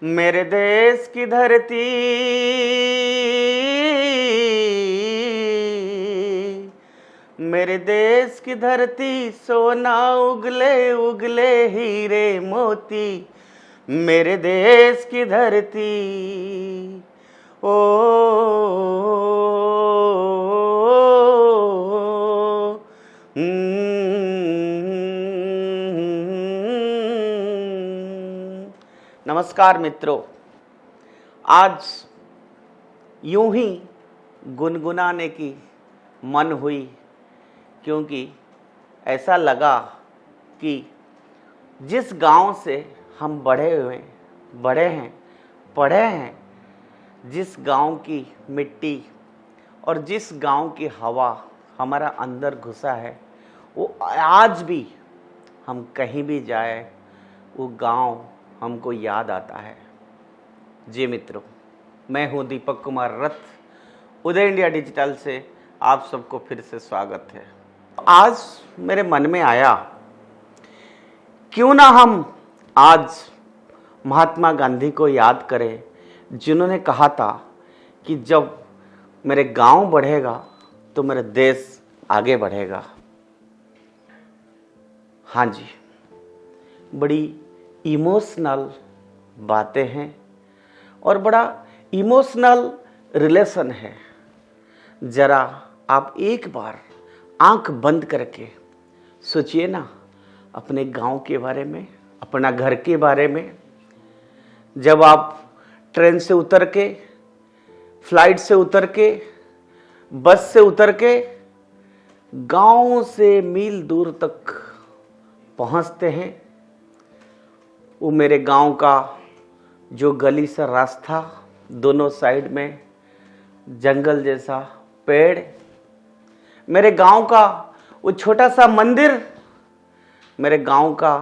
मेरे देश की धरती, मेरे देश की धरती, सोना उगले उगले हीरे मोती। मेरे देश की धरती, ओ नमस्कार मित्रों, आज यूं ही गुनगुनाने की मन हुई, क्योंकि ऐसा लगा कि जिस गांव से हम बड़े हैं, पढ़े हैं, जिस गांव की मिट्टी और जिस गांव की हवा हमारा अंदर घुसा है, वो आज भी हम कहीं भी जाए वो गांव हमको याद आता है। जी मित्रों, मैं हूं दीपक कुमार रथ, उदय इंडिया डिजिटल से आप सबको फिर से स्वागत है। आज मेरे मन में आया, क्यों ना हम आज महात्मा गांधी को याद करें, जिन्होंने कहा था कि जब मेरे गांव बढ़ेगा तो मेरा देश आगे बढ़ेगा। हाँ जी, बड़ी इमोशनल बातें हैं और बड़ा इमोशनल रिलेशन है। ज़रा आप एक बार आंख बंद करके सोचिए ना अपने गांव के बारे में, अपना घर के बारे में। जब आप ट्रेन से उतर के, फ्लाइट से उतर के, बस से उतर के गांव से मील दूर तक पहुंचते हैं, वो मेरे गांव का जो गली सा रास्ता, दोनों साइड में जंगल जैसा पेड़, मेरे गांव का वो छोटा सा मंदिर, मेरे गांव का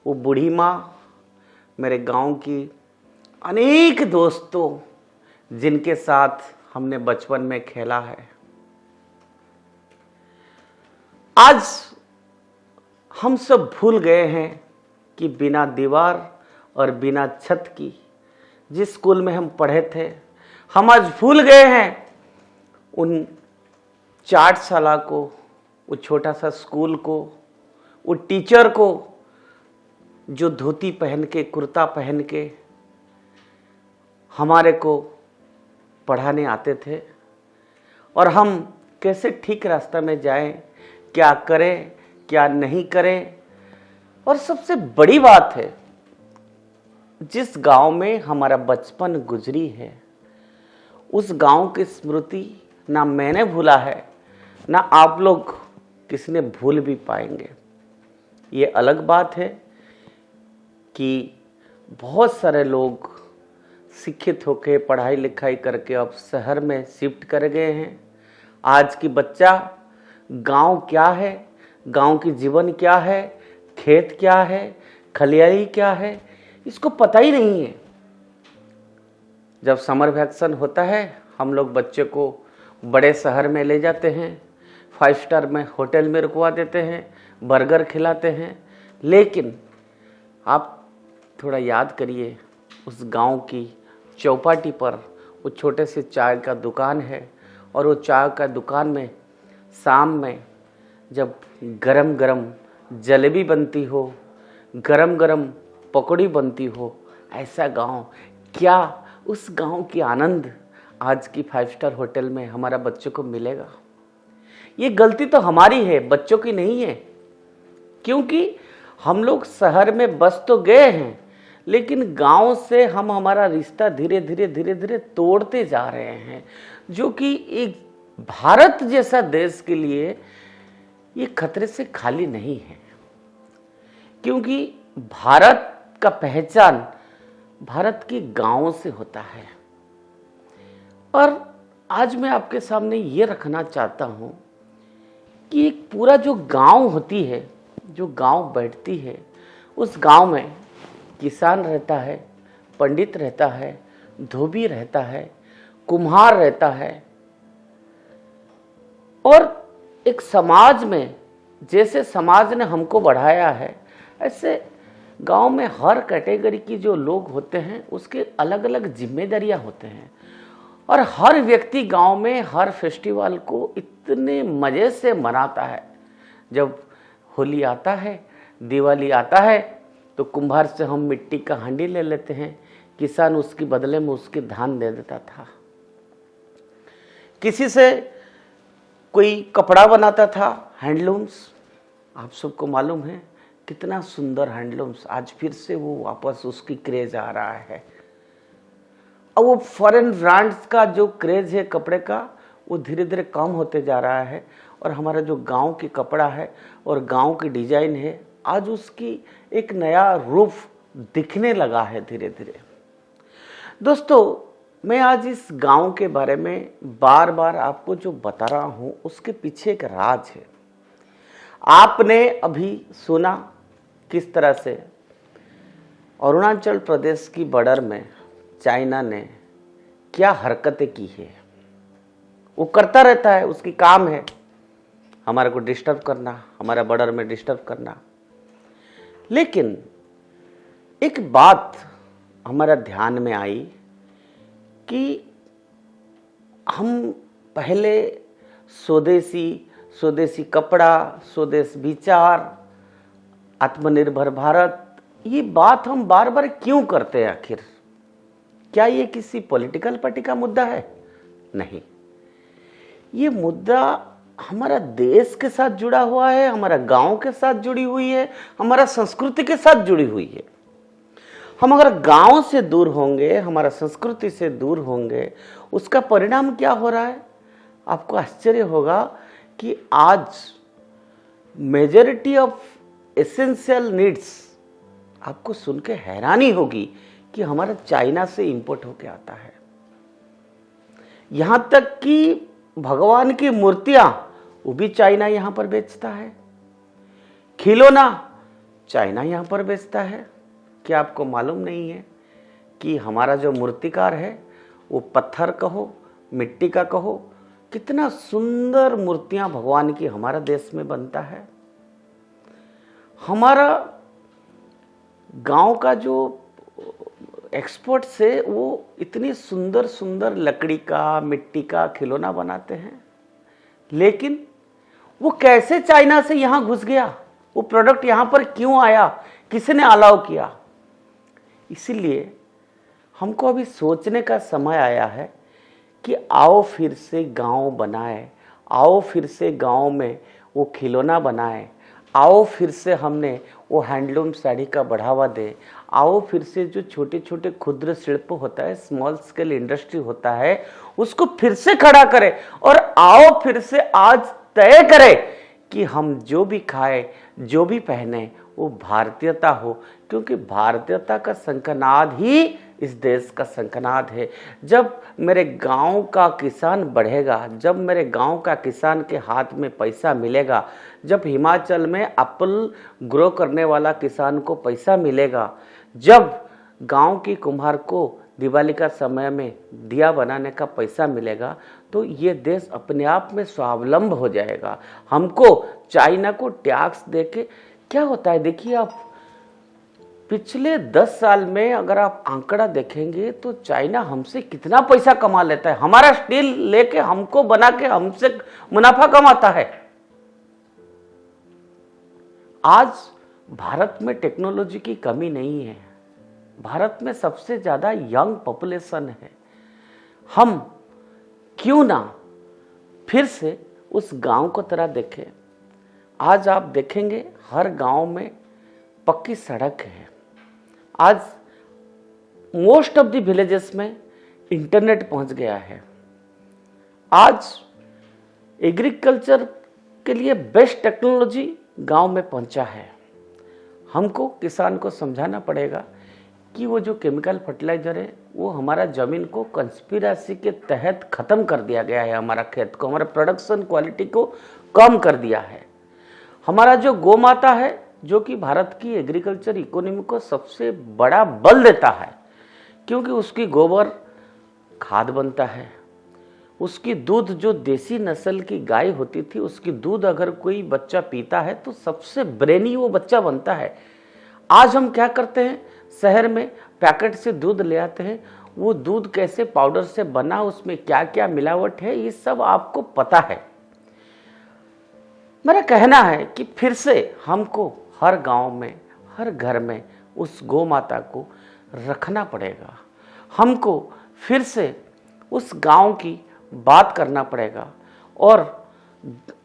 वो बूढ़ी माँ, मेरे गांव की अनेक दोस्तों जिनके साथ हमने बचपन में खेला है। आज हम सब भूल गए हैं कि बिना दीवार और बिना छत की जिस स्कूल में हम पढ़े थे, हम आज भूल गए हैं उन चाटशाला को, वो छोटा सा स्कूल को, वो टीचर को जो धोती पहन के, कुर्ता पहन के हमारे को पढ़ाने आते थे, और हम कैसे ठीक रास्ते में जाएं, क्या करें क्या नहीं करें। और सबसे बड़ी बात है, जिस गांव में हमारा बचपन गुजरी है, उस गांव की स्मृति ना मैंने भूला है, ना आप लोग किसी ने भूल भी पाएंगे। ये अलग बात है कि बहुत सारे लोग शिक्षित होकर पढ़ाई लिखाई करके अब शहर में शिफ्ट कर गए हैं। आज की बच्चा गांव क्या है, गांव की जीवन क्या है, खेत क्या है, खलियाई क्या है, इसको पता ही नहीं है। जब समर वैकेशन होता है, हम लोग बच्चे को बड़े शहर में ले जाते हैं, 5 स्टार में होटल में रुकवा देते हैं, बर्गर खिलाते हैं। लेकिन आप थोड़ा याद करिए, उस गांव की चौपाटी पर वो छोटे से चाय का दुकान है, और वो चाय का दुकान में शाम में जब गरम गरम जलेबी बनती हो, गरम गरम पकौड़ी बनती हो, ऐसा गांव, क्या उस गांव की आनंद आज की 5 स्टार होटल में हमारा बच्चों को मिलेगा? ये गलती तो हमारी है, बच्चों की नहीं है। क्योंकि हम लोग शहर में बस तो गए हैं, लेकिन गांव से हम हमारा रिश्ता धीरे धीरे तोड़ते जा रहे हैं, जो कि एक भारत जैसा देश के लिए ये खतरे से खाली नहीं है। क्योंकि भारत का पहचान भारत के गांवों से होता है। और आज मैं आपके सामने ये रखना चाहता हूं कि एक पूरा जो गांव होती है, जो गांव बैठती है, उस गांव में किसान रहता है, पंडित रहता है, धोबी रहता है, कुम्हार रहता है, और एक समाज में जैसे समाज ने हमको बढ़ाया है, ऐसे गांव में हर कैटेगरी की जो लोग होते हैं उसके अलग अलग जिम्मेदारियां होते हैं, और हर व्यक्ति गांव में हर फेस्टिवल को इतने मज़े से मनाता है। जब होली आता है, दिवाली आता है, तो कुम्हार से हम मिट्टी का हांडी ले लेते हैं, किसान उसके बदले में उसके धान दे देता था। किसी से कोई कपड़ा बनाता था, हैंडलूम्स, आप सबको मालूम है कितना सुंदर हैंडलूम्स, आज फिर से वो वापस उसकी क्रेज आ रहा है। और वो फॉरेन ब्रांड्स का जो क्रेज है कपड़े का, वो धीरे धीरे कम होते जा रहा है, और हमारा जो गांव की कपड़ा है और गांव की डिजाइन है, आज उसकी एक नया रूप दिखने लगा है धीरे धीरे। दोस्तों, मैं आज इस गांव के बारे में बार बार आपको जो बता रहा हूं उसके पीछे एक राज है। आपने अभी सुना किस तरह से अरुणाचल प्रदेश की बॉर्डर में चाइना ने क्या हरकतें की है। वो करता रहता है, उसकी काम है हमारे को डिस्टर्ब करना, हमारा बॉर्डर में डिस्टर्ब करना। लेकिन एक बात हमारा ध्यान में आई कि हम पहले स्वदेशी कपड़ा, स्वदेश विचार, आत्मनिर्भर भारत, ये बात हम बार बार क्यों करते हैं आखिर? क्या ये किसी पॉलिटिकल पार्टी का मुद्दा है? नहीं, ये मुद्दा हमारा देश के साथ जुड़ा हुआ है, हमारा गांव के साथ जुड़ी हुई है, हमारा संस्कृति के साथ जुड़ी हुई है। हम अगर गांव से दूर होंगे, हमारा संस्कृति से दूर होंगे, उसका परिणाम क्या हो रहा है? आपको आश्चर्य होगा कि आज मेजॉरिटी ऑफ एसेंशियल नीड्स, आपको सुन के हैरानी होगी कि हमारा चाइना से इंपोर्ट होके आता है। यहां तक कि भगवान की मूर्तियां, वो भी चाइना यहां पर बेचता है। खिलौना चाइना यहां पर बेचता है। क्या आपको मालूम नहीं है कि हमारा जो मूर्तिकार है, वो पत्थर कहो, मिट्टी का कहो, कितना सुंदर मूर्तियां भगवान की हमारा देश में बनता है। हमारा गांव का जो एक्सपर्ट से वो इतनी सुंदर सुंदर लकड़ी का, मिट्टी का खिलौना बनाते हैं। लेकिन वो कैसे चाइना से यहां घुस गया? वो प्रोडक्ट यहां पर क्यों आया? किसने अलाउ किया? इसीलिए हमको अभी सोचने का समय आया है कि आओ फिर से गांव बनाए, आओ फिर से गांव में वो खिलौना बनाए, आओ फिर से हमने वो हैंडलूम साड़ी का बढ़ावा दे, आओ फिर से जो छोटे छोटे क्षुद्र शिल्प होता है, स्मॉल स्केल इंडस्ट्री होता है, उसको फिर से खड़ा करें, और आओ फिर से आज तय करें कि हम जो भी खाए, जो भी पहने, वो भारतीयता हो, क्योंकि भारतीयता का शंखनाद ही इस देश का शंखनाद है। जब मेरे गांव का किसान बढ़ेगा, जब मेरे गांव का किसान के हाथ में पैसा मिलेगा, जब हिमाचल में एप्पल ग्रो करने वाला किसान को पैसा मिलेगा, जब गांव की कुम्हार को दिवाली का समय में दिया बनाने का पैसा मिलेगा, तो ये देश अपने आप में स्वावलंब हो जाएगा। हमको चाइना को टैक्स देके क्या होता है? देखिए, आप पिछले 10 साल में अगर आप आंकड़ा देखेंगे तो चाइना हमसे कितना पैसा कमा लेता है। हमारा स्टील लेके, हमको बना के हमसे मुनाफा कमाता है। आज भारत में टेक्नोलॉजी की कमी नहीं है। भारत में सबसे ज्यादा यंग पॉपुलेशन है। हम क्यों ना फिर से उस गांव को तरह देखें। आज आप देखेंगे हर गांव में पक्की सड़क है। आज मोस्ट ऑफ द विलेजेस में इंटरनेट पहुंच गया है। आज एग्रीकल्चर के लिए बेस्ट टेक्नोलॉजी गांव में पहुंचा है। हमको किसान को समझाना पड़ेगा कि वो जो केमिकल फर्टिलाइजर है, वो हमारा जमीन को कंस्पिरेसी के तहत खत्म कर दिया गया है। हमारा खेत को, हमारा प्रोडक्शन क्वालिटी को कम कर दिया है। हमारा जो गौ माता है, जो कि भारत की एग्रीकल्चर इकोनॉमी को सबसे बड़ा बल देता है, क्योंकि उसकी गोबर खाद बनता है। उसकी दूध, जो देसी नस्ल की गाय होती थी, उसकी दूध अगर कोई बच्चा पीता है तो सबसे ब्रेनी वो बच्चा बनता है। आज हम क्या करते हैं, शहर में पैकेट से दूध ले आते हैं, वो दूध कैसे पाउडर से बना, उसमें क्या क्या मिलावट है, ये सब आपको पता है। मेरा कहना है कि फिर से हमको हर गांव में, हर घर में उस गौ माता को रखना पड़ेगा। हमको फिर से उस गांव की बात करना पड़ेगा। और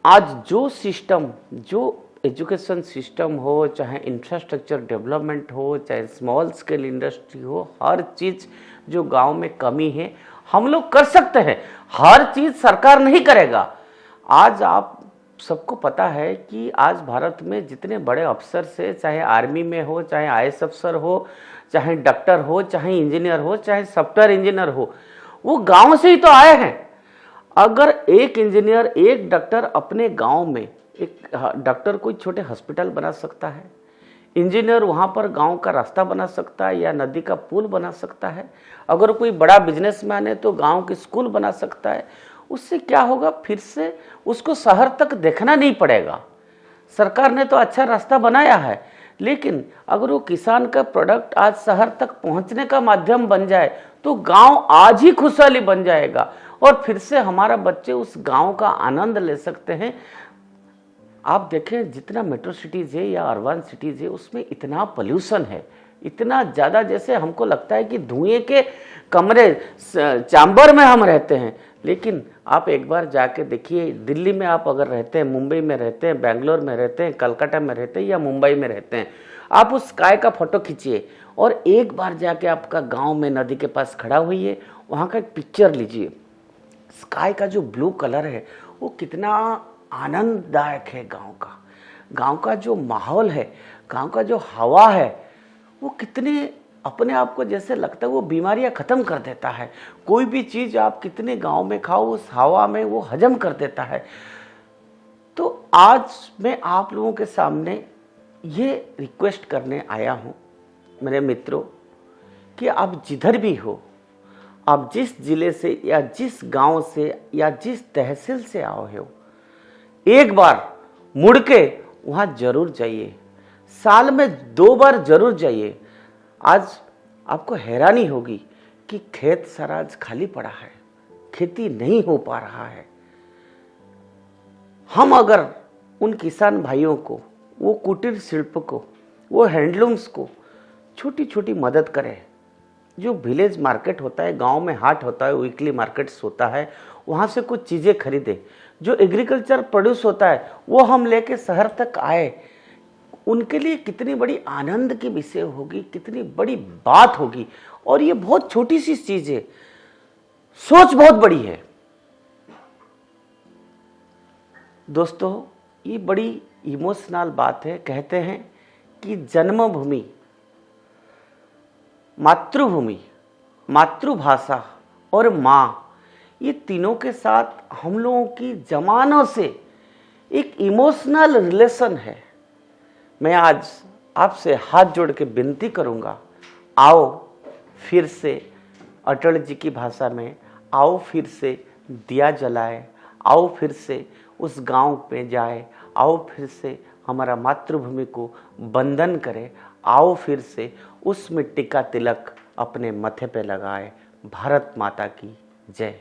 आज जो सिस्टम, जो एजुकेशन सिस्टम हो, चाहे इंफ्रास्ट्रक्चर डेवलपमेंट हो, चाहे स्मॉल स्केल इंडस्ट्री हो, हर चीज़ जो गांव में कमी है हम लोग कर सकते हैं। हर चीज़ सरकार नहीं करेगा। आज आप सबको पता है कि आज भारत में जितने बड़े अफसर से, चाहे आर्मी में हो, चाहे आईएएस अफसर हो, चाहे डॉक्टर हो, चाहे इंजीनियर हो, चाहे सॉफ्टवेयर इंजीनियर हो, वो गांव से ही तो आए हैं। अगर एक इंजीनियर, एक डॉक्टर अपने गांव में, एक डॉक्टर कोई छोटे हॉस्पिटल बना सकता है, इंजीनियर वहाँ पर गांव का रास्ता बना सकता है या नदी का पुल बना सकता है, अगर कोई बड़ा बिजनेसमैन है तो गांव की स्कूल बना सकता है। उससे क्या होगा, फिर से उसको शहर तक देखना नहीं पड़ेगा। सरकार ने तो अच्छा रास्ता बनाया है, लेकिन अगर वो किसान का प्रोडक्ट आज शहर तक पहुंचने का माध्यम बन जाए तो गांव आज ही खुशहाली बन जाएगा और फिर से हमारा बच्चे उस गांव का आनंद ले सकते हैं। आप देखें, जितना मेट्रो सिटीज़ है या अर्बन सिटीज़ है, उसमें इतना पोल्यूशन है, इतना ज़्यादा, जैसे हमको लगता है कि धुएं के कमरे, चैम्बर में हम रहते हैं। लेकिन आप एक बार जाके देखिए, दिल्ली में आप अगर रहते हैं, मुंबई में रहते हैं, बेंगलोर में रहते हैं, कलकत्ता में रहते हैं या मुंबई में रहते हैं, आप उस स्काई का फोटो खींचिए और एक बार जाके आपका गांव में नदी के पास खड़ा होइए, वहाँ का एक पिक्चर लीजिए। स्काई का जो ब्लू कलर है वो कितना आनंददायक है। गांव का जो माहौल है, गांव का जो हवा है, वो कितने अपने आप को जैसे लगता है वो बीमारियां खत्म कर देता है। कोई भी चीज़ आप कितने गांव में खाओ, उस हवा में वो हजम कर देता है। तो आज मैं आप लोगों के सामने ये रिक्वेस्ट करने आया हूँ मेरे मित्रों, कि आप जिधर भी हो, आप जिस जिले से या जिस गांव से या जिस तहसील से आए हो, एक बार मुड़ के वहाँ जरूर जाइए। साल में 2 बार जरूर जाइए। आज आपको हैरानी होगी कि खेत सारा आज खाली पड़ा है, खेती नहीं हो पा रहा है। हम अगर उन किसान भाइयों को, वो कुटीर शिल्प को, वो हैंडलूम्स को छोटी छोटी मदद करें। जो विलेज मार्केट होता है, गांव में हाट होता है, वीकली मार्केट्स होता है, वहाँ से कुछ चीज़ें खरीदें। जो एग्रीकल्चर प्रोड्यूस होता है वो हम लेके शहर तक आए, उनके लिए कितनी बड़ी आनंद की विषय होगी, कितनी बड़ी बात होगी। और ये बहुत छोटी सी चीज़ है, सोच बहुत बड़ी है। दोस्तों, ये बड़ी इमोशनल बात है। कहते हैं कि जन्मभूमि, मातृभूमि, मातृभाषा और माँ, ये तीनों के साथ हम लोगों की जमानों से एक इमोशनल रिलेशन है। मैं आज आपसे हाथ जोड़ के विनती करूँगा, आओ फिर से अटल जी की भाषा में, आओ फिर से दिया जलाए, आओ फिर से उस गांव पे जाए, आओ फिर से हमारा मातृभूमि को वंदन करें, आओ फिर से उस मिट्टी का तिलक अपने माथे पे लगाए। भारत माता की जय।